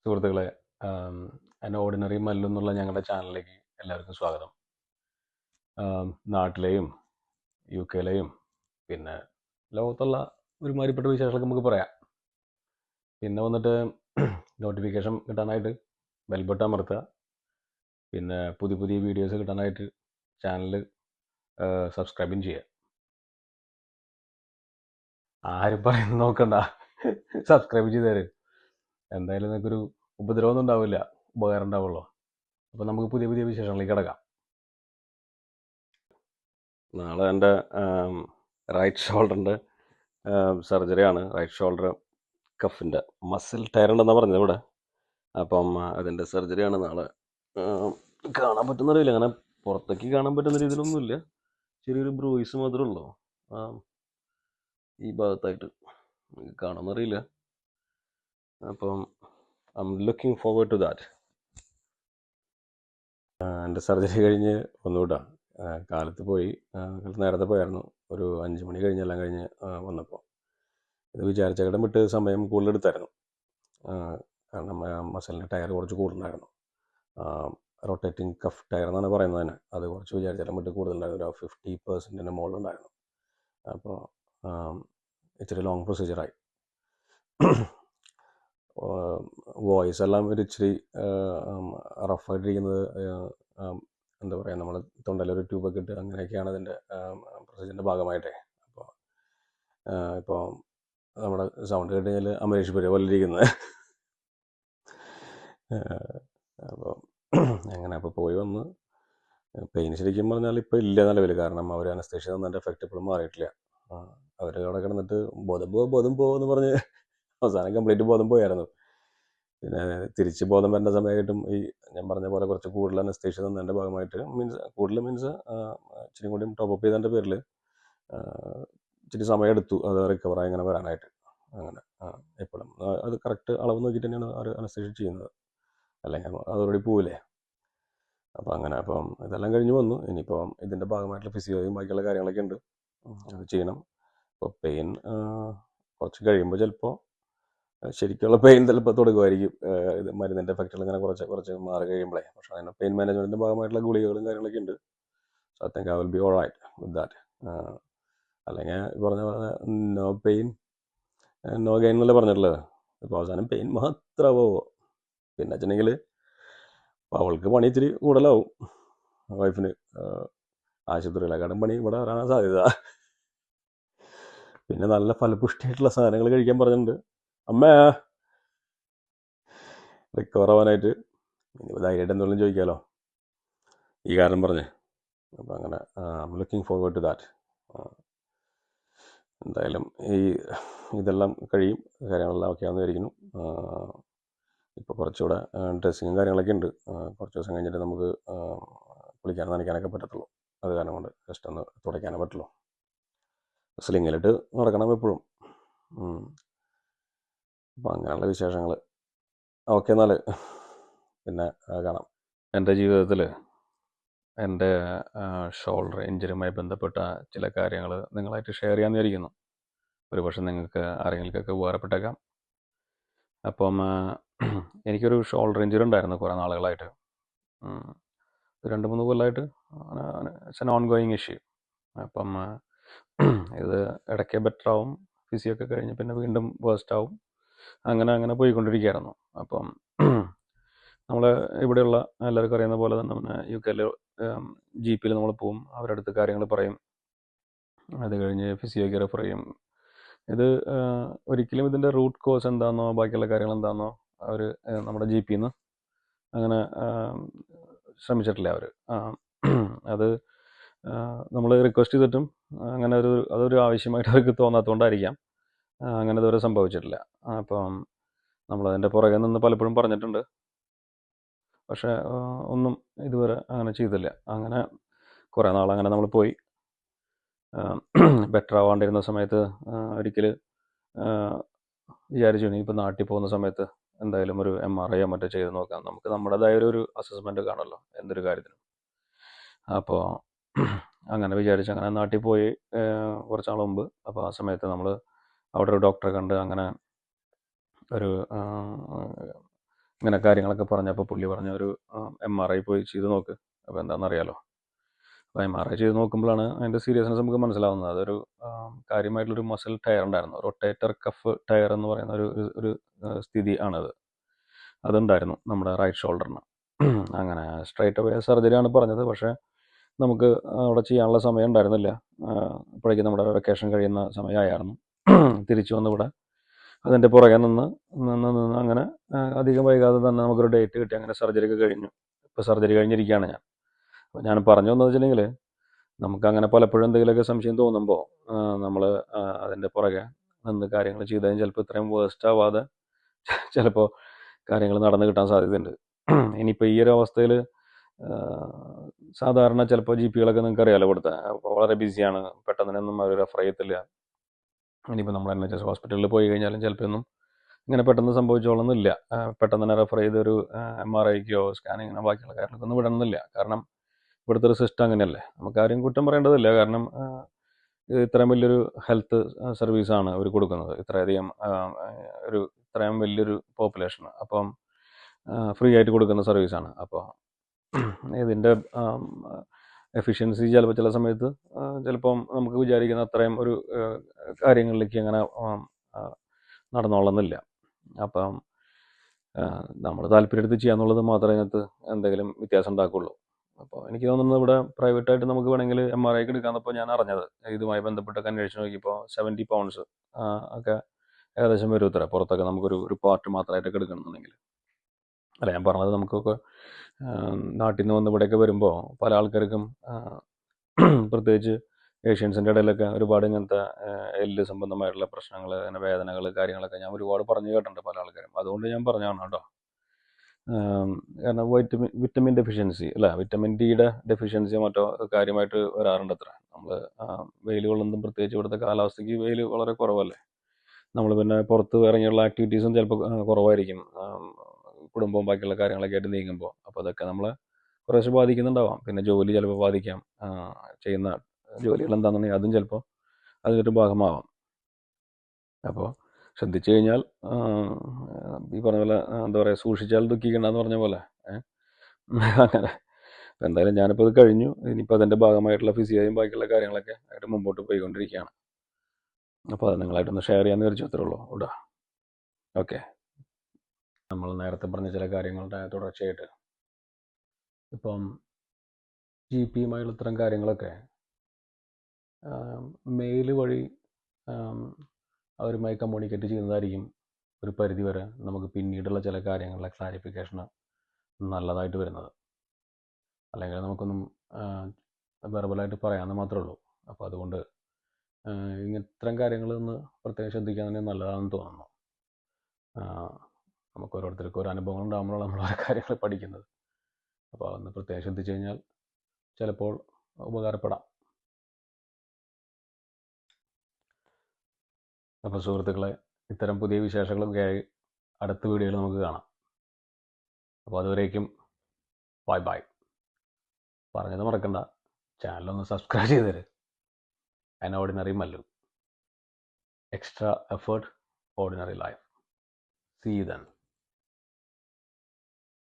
സുഹൃത്തുക്കളെ, an ordinary Mallu എന്നുള്ള ഞങ്ങളുടെ ചാനലിലേക്ക് എല്ലാവർക്കും സ്വാഗതം. നാട്ടിലെയും യു കെയിലെയും പിന്നെ ലോകത്തുള്ള ഒരുമാതിരിപ്പെട്ട വിശേഷങ്ങളൊക്കെ നമുക്ക് പറയാം. പിന്നെ വന്നിട്ട് നോട്ടിഫിക്കേഷൻ കിട്ടാനായിട്ട് ബെൽ ബട്ടൺ അമർത്തുക. പിന്നെ പുതിയ പുതിയ വീഡിയോസ് കിട്ടാനായിട്ട് ചാനൽ സബ്സ്ക്രൈബും ചെയ്യുക. ആരും പറയുന്നത് നോക്കണ്ട, സബ്സ്ക്രൈബ് ചെയ്ത് തരും. എന്തായാലും നിങ്ങൾക്കൊരു ഉപദ്രവമൊന്നും ഉണ്ടാവില്ല, ഉപകാരം ഉണ്ടാവുള്ളൂ. അപ്പോൾ നമുക്ക് പുതിയ പുതിയ വിശേഷങ്ങളിലേക്ക് കിടക്കാം. നാളെ എൻ്റെ റൈറ്റ് ഷോൾഡറിൻ്റെ സർജറിയാണ്. റൈറ്റ് ഷോൾഡർ കഫിൻ്റെ മസിൽ ടയർ ഉണ്ടെന്നാണ് പറഞ്ഞത് ഇവിടെ. അപ്പം അതിൻ്റെ സർജറിയാണ് നാളെ. കാണാൻ പറ്റുന്നറിയില്ല, അങ്ങനെ പുറത്തേക്ക് കാണാൻ പറ്റുന്ന രീതിയിലൊന്നുമില്ല. ചെറിയൊരു ബ്രൂയിസ് മാത്രമേ ഉള്ളൂ ഈ ഭാഗത്തായിട്ട്, കാണാമെന്നറിയില്ല. അപ്പം I am looking forward to that. എൻ്റെ സർജറി കഴിഞ്ഞ് ഒന്നുകൂട്ടാ കാലത്ത് പോയി, നേരത്തെ പോയായിരുന്നു. ഒരു 5 മണി കഴിഞ്ഞെല്ലാം കഴിഞ്ഞ് വന്നപ്പോൾ ഇത് വിചാരിച്ചകടം വിട്ട് സമയം കൂടുതലെടുത്തായിരുന്നു. കാരണം മസിലിൻ്റെ ടയർ കുറച്ച് കൂടുതലുണ്ടായിരുന്നു. റൊട്ടേറ്റിംഗ് കഫ് ടയർ എന്നാണ് പറയുന്നത് തന്നെ. അത് കുറച്ച് വിചാരിച്ചാലും വിട്ട് കൂടുതലുണ്ടായിരുന്നു. ഒരു 50% മുകളിലുണ്ടായിരുന്നു. അപ്പോൾ ഇച്ചിരി ലോങ് പ്രൊസീജിയറായി. വോയിസ് എല്ലാം ഒരു ഇച്ചിരി റഫായിട്ടിരിക്കുന്നത്, എന്താ പറയുക, നമ്മൾ തൊണ്ടയിലൊരു ട്യൂബൊക്കെ ഇട്ട് അങ്ങനെയൊക്കെയാണ് അതിൻ്റെ പ്രൊസീജിയറിൻ്റെ ഭാഗമായിട്ടേ. ഇപ്പോൾ നമ്മുടെ സൗണ്ട് കേട്ട് കഴിഞ്ഞാൽ അമരീഷ് പുരി പോലെ ഇരിക്കുന്നത്. അപ്പോൾ അങ്ങനെ അപ്പോൾ പോയി വന്ന് പെയിൻ ശരിക്കും പറഞ്ഞാൽ ഇപ്പോൾ ഇല്ല നിലവിൽ. കാരണം അവർ അനസ്തേഷ്യ തന്നതിൻ്റെ എഫക്റ്റ് ഇപ്പോഴും മാറിയിട്ടില്ല. അവർ അവിടെ കിടന്നിട്ട് ബോധം പോകുമെന്ന് പറഞ്ഞ് അവസാനം കംപ്ലീറ്റ് ബോധം പോയായിരുന്നു. പിന്നെ തിരിച്ച് ബോധം വരേണ്ട സമയമായിട്ടും ഈ ഞാൻ പറഞ്ഞ പോലെ കുറച്ച് കൂടുതൽ അനസ്തേഷ്യ തന്നതിൻ്റെ ഭാഗമായിട്ട്, കൂടുതൽ മീൻസ് ഇച്ചിരി കൂടി ടോപ്പ് അപ്പ് ചെയ്തതിൻ്റെ പേരിൽ ഇച്ചിരി സമയം എടുത്തു അത് റിക്കവറായി അങ്ങനെ വരാനായിട്ട്. അങ്ങനെ എപ്പോഴും അത് കറക്റ്റ് അളവ് നോക്കിയിട്ട് തന്നെയാണ് അവർ അനസ്തേഷ്യ ചെയ്യുന്നത്, അല്ലെങ്കിൽ അതോടുകൂടി പോവില്ലേ. അപ്പോൾ അങ്ങനെ അപ്പം ഇതെല്ലാം കഴിഞ്ഞ് വന്നു. ഇനിയിപ്പോൾ ഇതിൻ്റെ ഭാഗമായിട്ടുള്ള ഫിസിയോയും ബാക്കിയുള്ള കാര്യങ്ങളൊക്കെ ഉണ്ട്, അത് ചെയ്യണം. അപ്പോൾ പെയിൻ കുറച്ച് കഴിയുമ്പോൾ ചിലപ്പോൾ ശരിക്കുള്ള പെയിൻ ചിലപ്പോൾ തുടങ്ങുമായിരിക്കും. ഇത് മരുന്നിൻ്റെ എഫക്റ്റുകൾ ഇങ്ങനെ കുറച്ച് മാറി കഴിയുമ്പോഴേ. പക്ഷേ അതിന് പെയിൻ മാനേജ്മെൻറ്റിൻ്റെ ഭാഗമായിട്ടുള്ള ഗുളികകളും കാര്യങ്ങളൊക്കെ ഉണ്ട്. So I think I will be all right with that. അല്ലെങ്കിൽ പറഞ്ഞ പോലെ നോ പെയിൻ നോ ഗെയിൻ എന്നല്ലേ പറഞ്ഞിട്ടുള്ളത്. ഇപ്പോൾ അവസാനം പെയിൻ മാത്രമാവോ പിന്നെ വെച്ചിട്ടുണ്ടെങ്കിൽ അവൾക്ക് പണി ഇച്ചിരി കൂടുതലാവും. വൈഫിന് ആശുപത്രിയിലെക്കാളും പണി ഇവിടെ വരാനാണ് സാധ്യത. പിന്നെ നല്ല ഫലപുഷ്ടിയായിട്ടുള്ള സാധനങ്ങൾ കഴിക്കാൻ പറഞ്ഞിട്ടുണ്ട് അമ്മേ, റിക്കവർ ആവാനായിട്ട്. ഇനി ധൈര്യമായിട്ട് എന്തെങ്കിലും ചോദിക്കാമല്ലോ ഈ കാരണം പറഞ്ഞ്. അപ്പോൾ അങ്ങനെ I am looking forward to that. എന്തായാലും ഇതെല്ലാം കഴിയും, കാര്യങ്ങളെല്ലാം ഓക്കെ ആണെന്ന് വിചാരിക്കുന്നു. ഇപ്പോൾ കുറച്ചുകൂടെ ഡ്രസ്സിങ്ങും കാര്യങ്ങളൊക്കെ ഉണ്ട്. കുറച്ച് ദിവസം കഴിഞ്ഞിട്ട് നമുക്ക് കുളിക്കാനും നനയ്ക്കാനൊക്കെ പറ്റത്തുള്ളൂ. അത് കാരണം കൊണ്ട് ജസ്റ്റ് ഒന്ന് തുടയ്ക്കാനേ പറ്റുള്ളൂ. സ്ലിങ്ങിലിട്ട് നടക്കണം എപ്പോഴും. അപ്പോൾ അങ്ങനെയുള്ള വിശേഷങ്ങൾ. ഓക്കെ, എന്നാൽ പിന്നെ കാണാം. എൻ്റെ ജീവിതത്തിൽ എൻ്റെ ഷോൾഡർ ഇഞ്ചുറിയുമായി ബന്ധപ്പെട്ട ചില കാര്യങ്ങൾ നിങ്ങളായിട്ട് ഷെയർ ചെയ്യാമെന്ന് വിചാരിക്കുന്നു. ഒരു പക്ഷേ നിങ്ങൾക്ക് ആരെങ്കിലുമൊക്കെ ഉപകാരപ്പെട്ടേക്കാം. അപ്പം എനിക്കൊരു ഷോൾഡർ ഇഞ്ചുറി ഉണ്ടായിരുന്നു കുറേ നാളുകളായിട്ട്. 2-3 കൊല്ലമായിട്ട് it's an on going issue. അപ്പം ഇത് ഇടയ്ക്ക് ബെറ്റർ ആവും, ഫിസിയൊക്കെ കഴിഞ്ഞ് പിന്നെ വീണ്ടും വേസ്റ്റ് ആവും, അങ്ങനെ പോയിക്കൊണ്ടിരിക്കുകയായിരുന്നു. അപ്പം നമ്മൾ ഇവിടെയുള്ള എല്ലാവർക്കും അറിയുന്ന പോലെ തന്നെ യു കെയിൽ GP നമ്മൾ പോവും, അവരുടെ അടുത്ത് കാര്യങ്ങൾ പറയും, അത് കഴിഞ്ഞ് ഫിസിയോക്ക് റെഫർ ചെയ്യും. ഇത് ഒരിക്കലും ഇതിൻ്റെ റൂട്ട് കോസ് എന്താണെന്നോ ബാക്കിയുള്ള കാര്യങ്ങൾ എന്താണെന്നോ അവർ നമ്മുടെ GPന്ന് അങ്ങനെ ശ്രമിച്ചിട്ടില്ല അവർ. അത് നമ്മൾ റിക്വസ്റ്റ് ചെയ്തിട്ടും അങ്ങനെ അതൊരു ആവശ്യമായിട്ട് അവർക്ക് തോന്നാത്തതുകൊണ്ടായിരിക്കാം അങ്ങനെ ഇതുവരെ സംഭവിച്ചിട്ടില്ല. അപ്പം നമ്മളതിൻ്റെ പുറകെ നിന്ന് പലപ്പോഴും പറഞ്ഞിട്ടുണ്ട്, പക്ഷേ ഒന്നും ഇതുവരെ അങ്ങനെ ചെയ്തില്ല. അങ്ങനെ കുറേ നാളങ്ങനെ നമ്മൾ പോയി. ബെറ്റർ ആവാണ്ടിരുന്ന സമയത്ത് ഒരിക്കൽ വിചാരിച്ചു ഇനിയിപ്പോൾ നാട്ടിൽ പോകുന്ന സമയത്ത് എന്തായാലും ഒരു MRI മറ്റോ ചെയ്ത് നോക്കാം, നമുക്ക് നമ്മുടേതായ ഒരു അസസ്മെൻറ്റ് കാണുമല്ലോ എന്തൊരു കാര്യത്തിനും. അപ്പോൾ അങ്ങനെ വിചാരിച്ച് അങ്ങനെ നാട്ടിൽ പോയി കുറച്ച് നാൾ മുമ്പ്. അപ്പോൾ ആ സമയത്ത് നമ്മൾ അവിടെ ഒരു ഡോക്ടറെ കണ്ട് അങ്ങനെ ഒരു ഇങ്ങനെ കാര്യങ്ങളൊക്കെ പറഞ്ഞപ്പോൾ പുള്ളി പറഞ്ഞ ഒരു MRI പോയി ചെയ്ത് നോക്ക്. അപ്പോൾ എന്താണെന്നറിയാലോ. അപ്പോൾ MRI ചെയ്ത് നോക്കുമ്പോഴാണ് അതിൻ്റെ സീരിയസ്നെസ് നമുക്ക് മനസ്സിലാവുന്നത്. അതൊരു കാര്യമായിട്ടുള്ളൊരു മസിൽ ടയർ ഉണ്ടായിരുന്നു. റൊട്ടേറ്റർ കഫ് ടയർ എന്ന് പറയുന്ന ഒരു സ്ഥിതി ആണത്. അതുണ്ടായിരുന്നു നമ്മുടെ റൈറ്റ് ഷോൾഡറിന്. അങ്ങനെ സ്ട്രൈറ്റ് അവേ സർജറിയാണ് പറഞ്ഞത്. പക്ഷേ നമുക്ക് അവിടെ ചെയ്യാനുള്ള സമയം ഉണ്ടായിരുന്നില്ല. അപ്പോഴേക്കും നമ്മുടെ വെക്കേഷൻ കഴിയുന്ന സമയമായിരുന്നു. തിരിച്ചു വന്ന് ഇവിടെ അതിൻ്റെ പുറകെ നിന്ന് അങ്ങനെ അധികം വൈകാതെ തന്നെ നമുക്കൊരു ഡേറ്റ് കിട്ടി. അങ്ങനെ സർജറി കഴിഞ്ഞു. ഇപ്പോൾ സർജറി കഴിഞ്ഞിരിക്കുകയാണ് ഞാൻ. അപ്പോൾ ഞാൻ പറഞ്ഞു വന്നത് വെച്ചിട്ടുണ്ടെങ്കിൽ നമുക്കങ്ങനെ പലപ്പോഴും എന്തെങ്കിലുമൊക്കെ സംശയം തോന്നുമ്പോൾ നമ്മൾ അതിൻ്റെ പുറകെ നിന്ന് കാര്യങ്ങൾ ചെയ്ത് കഴിഞ്ഞാൽ ചിലപ്പോൾ ഇത്രയും വേസ്റ്റ് ആവാതെ ചിലപ്പോൾ കാര്യങ്ങൾ നടന്നു കിട്ടാൻ സാധ്യതയുണ്ട്. ഇനിയിപ്പോൾ ഈ ഒരു അവസ്ഥയിൽ സാധാരണ ചിലപ്പോൾ GP-കളൊക്കെ നിങ്ങൾക്ക് അറിയാമല്ലോ ഇവിടുത്തെ. അപ്പോൾ വളരെ ബിസിയാണ്, പെട്ടെന്നൊന്നും അവർ റെഫർ ചെയ്യത്തില്ല. ഇനിയിപ്പോൾ നമ്മൾ NHS ഹോസ്പിറ്റലിൽ പോയി കഴിഞ്ഞാലും ചിലപ്പോൾ ഒന്നും ഇങ്ങനെ പെട്ടെന്ന് സംഭവിച്ചോളന്നില്ല. പെട്ടെന്ന് തന്നെ റെഫർ ചെയ്തൊരു MRIക്കോ സ്കാനിങ്ങിനോ ബാക്കിയുള്ള കാര്യങ്ങൾക്കൊന്നും വിടണമെന്നില്ല. കാരണം ഇവിടുത്തെ ഒരു സിസ്റ്റം അങ്ങനെയല്ലേ. നമുക്കാരും കുറ്റം പറയേണ്ടതില്ല. കാരണം ഇത് ഇത്രയും വലിയൊരു ഹെൽത്ത് സർവീസാണ് അവർ കൊടുക്കുന്നത്, ഇത്രയധികം ഇത്രയും വലിയൊരു പോപ്പുലേഷൻ. അപ്പം ഫ്രീ ആയിട്ട് കൊടുക്കുന്ന സർവീസാണ്. അപ്പോൾ ഇതിൻ്റെ എഫിഷ്യൻസി ചിലപ്പോൾ ചില സമയത്ത് ചിലപ്പം നമുക്ക് വിചാരിക്കുന്ന അത്രയും ഒരു കാര്യങ്ങളിലേക്ക് അങ്ങനെ നടന്നോളുന്നില്ല. അപ്പം നമ്മൾ താല്പര്യമെടുത്ത് ചെയ്യാന്നുള്ളത് മാത്രമേ അതിനകത്ത് എന്തെങ്കിലും വ്യത്യാസം ഉണ്ടാക്കുകയുള്ളൂ. അപ്പോൾ എനിക്ക് തോന്നുന്നത് ഇവിടെ പ്രൈവറ്റായിട്ട് നമുക്ക് വേണമെങ്കിൽ MRI എടുക്കാമെന്നപ്പോൾ ഞാൻ അറിഞ്ഞത്. ഇതുമായി ബന്ധപ്പെട്ടൊക്കെ അന്വേഷിച്ച് നോക്കിയപ്പോൾ 70 പൗണ്ട്സ് ഒക്കെ ഏകദേശം വരും ഇത്ര. പുറത്തൊക്കെ നമുക്കൊരു പാർട്ട് മാത്രമായിട്ടൊക്കെ എടുക്കണമെന്നുണ്ടെങ്കിൽ. അല്ല, ഞാൻ പറഞ്ഞത് നമുക്കൊക്കെ നാട്ടിൽ നിന്ന് വന്ന് ഇവിടെയൊക്കെ വരുമ്പോൾ പല ആൾക്കാർക്കും പ്രത്യേകിച്ച് ഏഷ്യൻസിൻ്റെ ഇടയിലൊക്കെ ഒരുപാട് ഇങ്ങനത്തെ എല്ല് സംബന്ധമായിട്ടുള്ള പ്രശ്നങ്ങൾ, അങ്ങനെ വേദനകൾ, കാര്യങ്ങളൊക്കെ ഞാൻ ഒരുപാട് പറഞ്ഞു കേട്ടിട്ടുണ്ട് പല ആൾക്കാരും. അതുകൊണ്ട് ഞാൻ പറഞ്ഞതാണ് കേട്ടോ. കാരണം വിറ്റമിൻ ഡെഫിഷ്യൻസി അല്ല, വിറ്റമിൻ ഡിയുടെ ഡെഫിഷ്യൻസിയോ മറ്റോ കാര്യമായിട്ട് വരാറുണ്ട് അത്ര. നമ്മൾ വെയിൽ കൊള്ളുന്നതും, പ്രത്യേകിച്ച് ഇവിടുത്തെ കാലാവസ്ഥയ്ക്ക് വെയിൽ വളരെ കുറവല്ലേ. നമ്മൾ പിന്നെ പുറത്ത് ഇറങ്ങിയുള്ള ആക്ടിവിറ്റീസും ചിലപ്പോൾ കുറവായിരിക്കും, കുടുംബവും ബാക്കിയുള്ള കാര്യങ്ങളൊക്കെ ആയിട്ട് നീങ്ങുമ്പോൾ. അപ്പോൾ അതൊക്കെ നമ്മളെ കുറേശ്ശെ ബാധിക്കുന്നുണ്ടാവാം. പിന്നെ ജോലി ചിലപ്പോൾ ബാധിക്കാം. ചെയ്യുന്ന ജോലികൾ എന്താണെന്നുണ്ടെങ്കിൽ അതും ചിലപ്പോൾ അതിനൊരു ഭാഗമാവാം. അപ്പോൾ ശ്രദ്ധിച്ചു കഴിഞ്ഞാൽ ഈ പറഞ്ഞ പോലെ എന്താ പറയുക, സൂക്ഷിച്ചാൽ ദുഃഖിക്കണ്ടെന്ന് പറഞ്ഞ പോലെ അങ്ങനെ. അപ്പോൾ എന്തായാലും ഞാനിപ്പോൾ ഇത് കഴിഞ്ഞു. ഇനിയിപ്പോൾ അതിൻ്റെ ഭാഗമായിട്ടുള്ള ഫിസിയോയും ബാക്കിയുള്ള കാര്യങ്ങളൊക്കെ ആയിട്ട് മുമ്പോട്ട് പോയിക്കൊണ്ടിരിക്കുകയാണ്. അപ്പോൾ അത് നിങ്ങളായിട്ടൊന്ന് ഷെയർ ചെയ്യാമെന്ന് വിചാരിച്ചു. അത്രേ ഉള്ളൂ ഇവിടെ. ഓക്കെ. നമ്മൾ നേരത്തെ പറഞ്ഞ ചില കാര്യങ്ങളുടെ തുടർച്ചയായിട്ട് ഇപ്പം GP-യുമായുള്ള ഇത്തരം കാര്യങ്ങളൊക്കെ മെയിൽ വഴി അവരുമായി കമ്മ്യൂണിക്കേറ്റ് ചെയ്യുന്നതായിരിക്കും ഒരു പരിധിവരെ നമുക്ക് പിന്നീടുള്ള ചില കാര്യങ്ങളിലെ ക്ലാരിഫിക്കേഷന് നല്ലതായിട്ട് വരുന്നത്. അല്ലെങ്കിൽ നമുക്കൊന്നും വെർബലായിട്ട് പറയാമെന്ന് മാത്രമേ ഉള്ളൂ. അപ്പോൾ അതുകൊണ്ട് ഇത്തരം കാര്യങ്ങളൊന്ന് പ്രത്യേകം ശ്രദ്ധിക്കാൻ തന്നെ നല്ലതാണെന്ന് തോന്നുന്നു. നമുക്ക് ഓരോരുത്തർക്കും ഓരോ അനുഭവങ്ങൾ ഉണ്ടാകുമ്പോഴാണ് നമ്മൾ ഓരോ കാര്യങ്ങൾ പഠിക്കുന്നത്. അപ്പോൾ അതൊന്ന് പ്രത്യേകം ശ്രദ്ധിച്ചു കഴിഞ്ഞാൽ ചിലപ്പോൾ ഉപകാരപ്പെടാം. അപ്പോൾ സുഹൃത്തുക്കളെ, ഇത്തരം പുതിയ വിശേഷങ്ങളൊക്കെ ആയി അടുത്ത വീഡിയോയിൽ നമുക്ക് കാണാം. അപ്പോൾ അതുവരേക്കും ബൈ ബൈ. പറഞ്ഞത് മറക്കണ്ട, ചാനലൊന്ന് subscribe ചെയ്തേര്. An Ordinary Mallu. Extra effort, ordinary life. See you then.